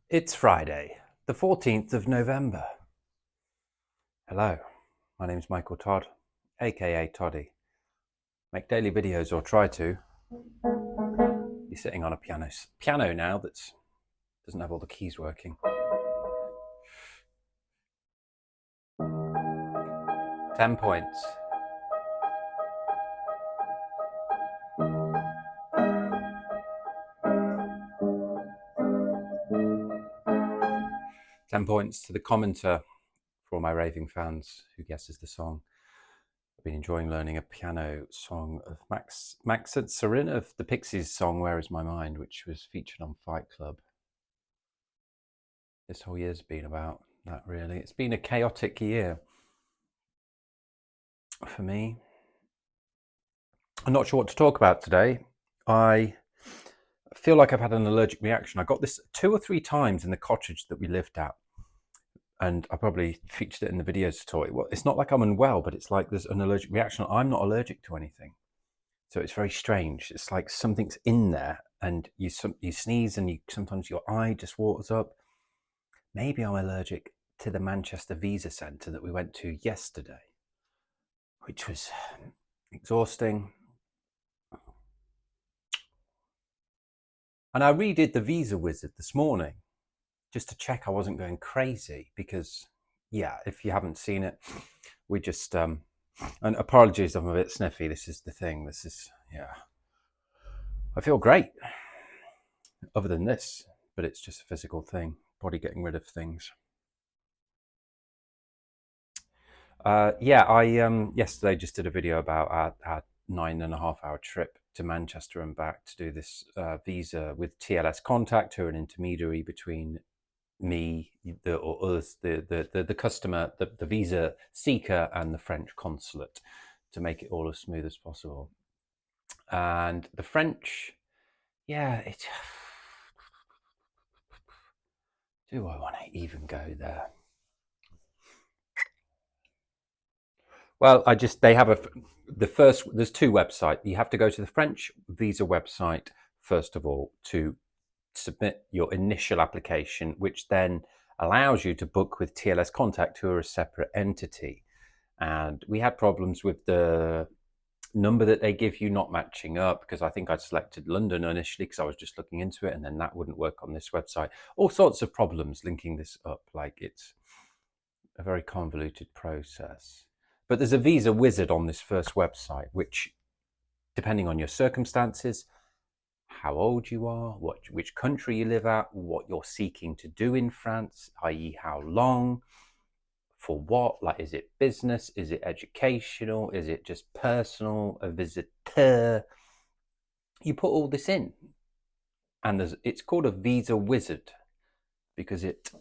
It's Friday, the 14th of November. Hello, my name's Michael Todd, aka Toddy. Make daily videos, or try to. You're sitting on a piano now that doesn't have all the keys working. 10 points. £10 to the commenter for all my raving fans who guesses the song. I've been enjoying learning a piano song of Max Serin of the Pixies song Where Is My Mind, which was featured on Fight Club. This whole year's been about that, really. It's been a chaotic year for me. I'm not sure what to talk about today. I feel like I've had an allergic reaction. I got this 2 or 3 times in the cottage that we lived at, and I probably featured it in the videos at all. It's not like I'm unwell, but it's like there's an allergic reaction. I'm not allergic to anything, so it's very strange. It's like something's in there, and you sneeze, and sometimes your eye just waters up. Maybe I'm allergic to the Manchester Visa Centre that we went to yesterday, which was exhausting. And I redid the Visa Wizard this morning just to check I wasn't going crazy, because, yeah, if you haven't seen it, we just, and apologies, I'm a bit sniffy. This is the thing. Yeah. I feel great other than this, but it's just a physical thing, body getting rid of things. Yeah, I yesterday just did a video about our 9.5-hour trip to Manchester and back to do this visa with TLS Contact, who are an intermediary between me or us, the customer, the visa seeker, and the French consulate, to make it all as smooth as possible. And the French, yeah, do I want to even go there? Well, they have there's 2 websites. You have to go to the French visa website first of all to submit your initial application, which then allows you to book with TLS Contact, who are a separate entity. And we had problems with the number that they give you not matching up, because I think I'd selected London initially because I was just looking into it, and then that wouldn't work on this website. All sorts of problems linking this up. Like, it's a very convoluted process. But there's a visa wizard on this first website, which, depending on your circumstances, how old you are, which country you live at, what you're seeking to do in France, i.e. how long, for what, like, is it business, is it educational, is it just personal, a visitor? You put all this in, and it's called a visa wizard because it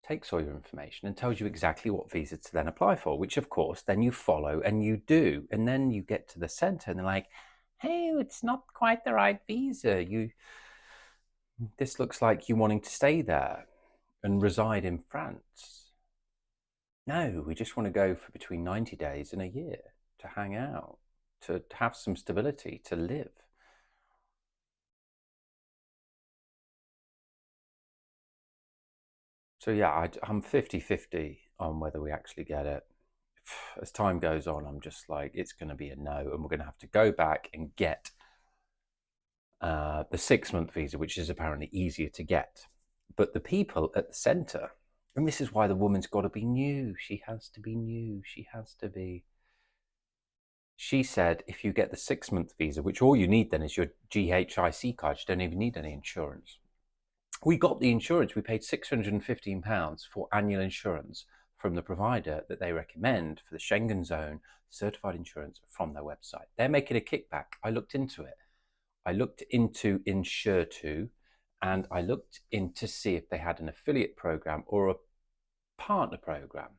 takes all your information and tells you exactly what visa to then apply for, which of course then you follow and you do. And then you get to the center and they're like, hey, it's not quite the right visa. This looks like you wanting to stay there and reside in France. No, we just want to go for between 90 days and a year to hang out, to have some stability, to live. So yeah, I'm 50-50 on whether we actually get it. As time goes on, I'm just like, it's going to be a no, and we're going to have to go back and get the 6-month visa, which is apparently easier to get. But the people at the centre, and this is why the woman's got to be new. She has to be new. She has to be. She said if you get the 6-month visa, which all you need then is your GHIC card, you don't even need any insurance. We got the insurance. We paid £615 for annual insurance from the provider that they recommend for the Schengen zone, certified insurance from their website. They're making a kickback. I looked into it. I looked into Insure2, and I looked in to see if they had an affiliate program or a partner program.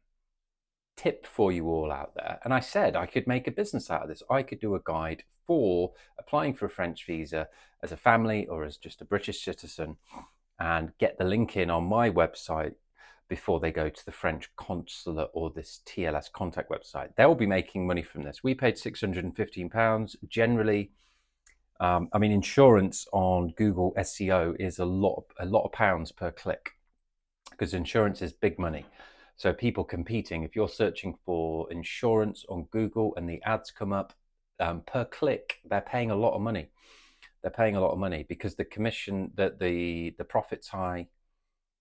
Tip for you all out there. And I said I could make a business out of this. I could do a guide for applying for a French visa as a family or as just a British citizen, and get the link in on my website before they go to the French consulate or this TLS Contact website. They'll be making money from this. We paid £615. Generally, I mean, insurance on Google SEO is a lot of pounds per click, because insurance is big money. So people competing, if you're searching for insurance on Google and the ads come up per click, they're paying a lot of money. They're paying a lot of money because the commission, that the profit's high,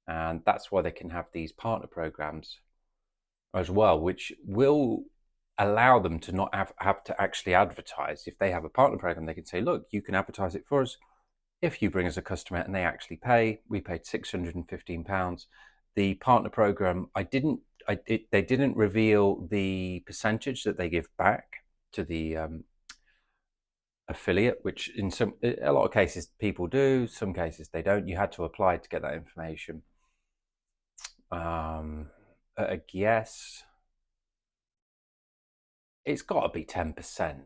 and that's why they can have these partner programs as well, which will allow them to not have to actually advertise. If they have a partner program, they can say, look, you can advertise it for us. If you bring us a customer and they actually pay, we paid £615. The partner program, they didn't reveal the percentage that they give back to the affiliate, which in a lot of cases people do, some cases they don't. You had to apply to get that information. I guess it's got to be 10%.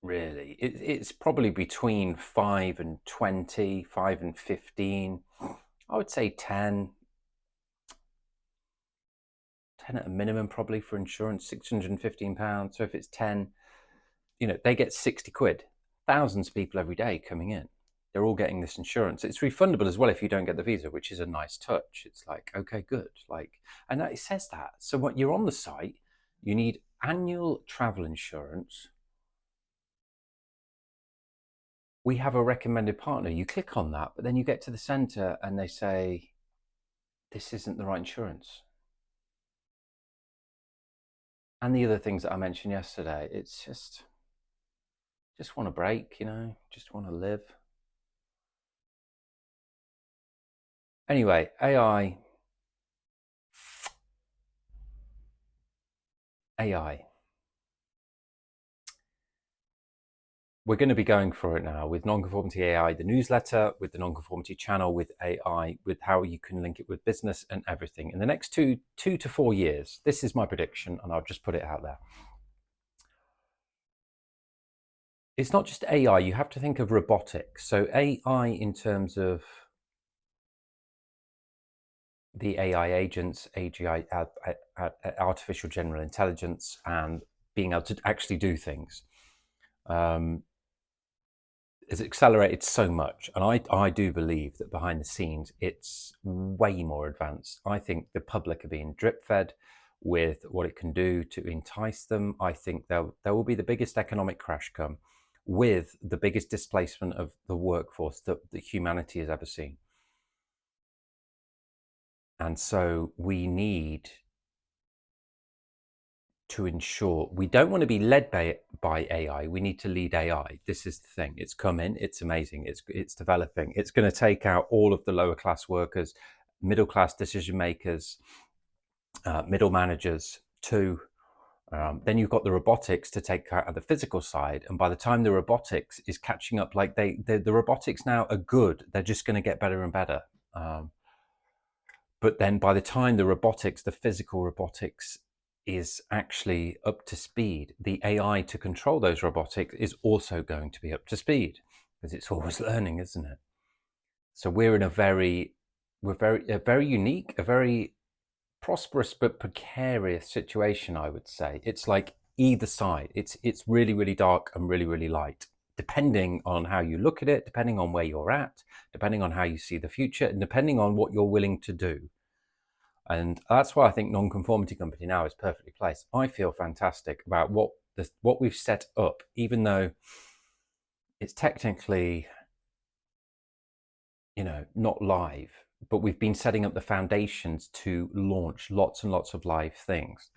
Really, it's probably between 5 and 20, 5 and 15. I would say 10 at a minimum, probably, for insurance. £615. So if it's 10, they get 60 quid. Thousands of people every day coming in, they're all getting this insurance. It's refundable as well if you don't get the visa, which is a nice touch. It's like, okay, good. And it says that. So when you're on the site, you need annual travel insurance. We have a recommended partner. You click on that, but then you get to the center and they say, this isn't the right insurance. And the other things that I mentioned yesterday, it's just want a break, just want to live. Anyway, AI. We're going to be going for it now with Nonconformity AI, the newsletter, with the Nonconformity channel, with AI, with how you can link it with business and everything. In the next two to 4 years, this is my prediction, and I'll just put it out there. It's not just AI, you have to think of robotics. So AI in terms of the AI agents, AGI, artificial general intelligence, and being able to actually do things. Has accelerated so much, and I do believe that behind the scenes it's way more advanced. I think the public are being drip fed with what it can do to entice them. I think there will be the biggest economic crash come, with the biggest displacement of the workforce that humanity has ever seen. And so we need to ensure, we don't want to be led by AI. We need to lead AI. This is the thing. It's coming. It's amazing. It's developing. It's going to take out all of the lower class workers, middle class decision makers, middle managers too. Then you've got the robotics to take out of the physical side. And by the time the robotics is catching up, like the robotics now are good. They're just going to get better and better. But then by the time the physical robotics is actually up to speed, the AI to control those robotics is also going to be up to speed, because it's always learning, isn't it? So we're in a very unique, a very prosperous but precarious situation, I would say. It's like either side. It's really, really dark and really, really light, depending on how you look at it, depending on where you're at, depending on how you see the future, and depending on what you're willing to do. And that's why I think Nonconformity Company now is perfectly placed. I feel fantastic about what we've set up, even though it's technically, not live, but we've been setting up the foundations to launch lots and lots of live things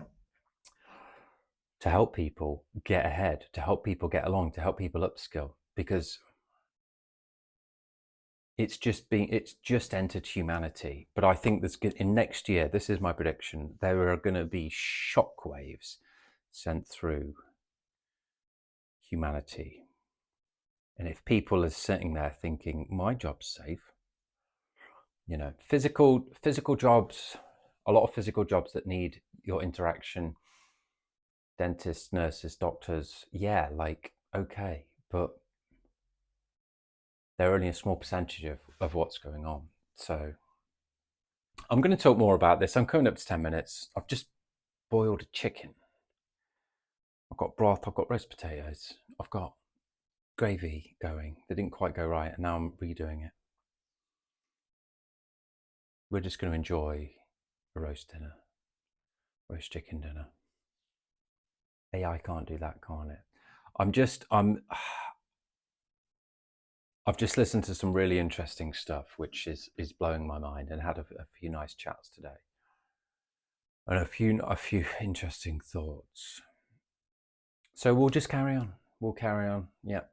to help people get ahead, to help people get along, to help people upskill, because it's just entered humanity. But I think in next year, this is my prediction, there are going to be shockwaves sent through humanity. And if people are sitting there thinking, my job's safe, physical jobs, a lot of physical jobs that need your interaction, dentists, nurses, doctors, okay, but they're only a small percentage of what's going on. So I'm going to talk more about this. I'm coming up to 10 minutes. I've just boiled a chicken. I've got broth, I've got roast potatoes, I've got gravy going that didn't quite go right, and now I'm redoing it. We're just going to enjoy a roast dinner, roast chicken dinner. AI can't do that, can't it? I've just listened to some really interesting stuff, which is blowing my mind, and had a few nice chats today, and a few interesting thoughts. So we'll just carry on. We'll carry on. Yeah.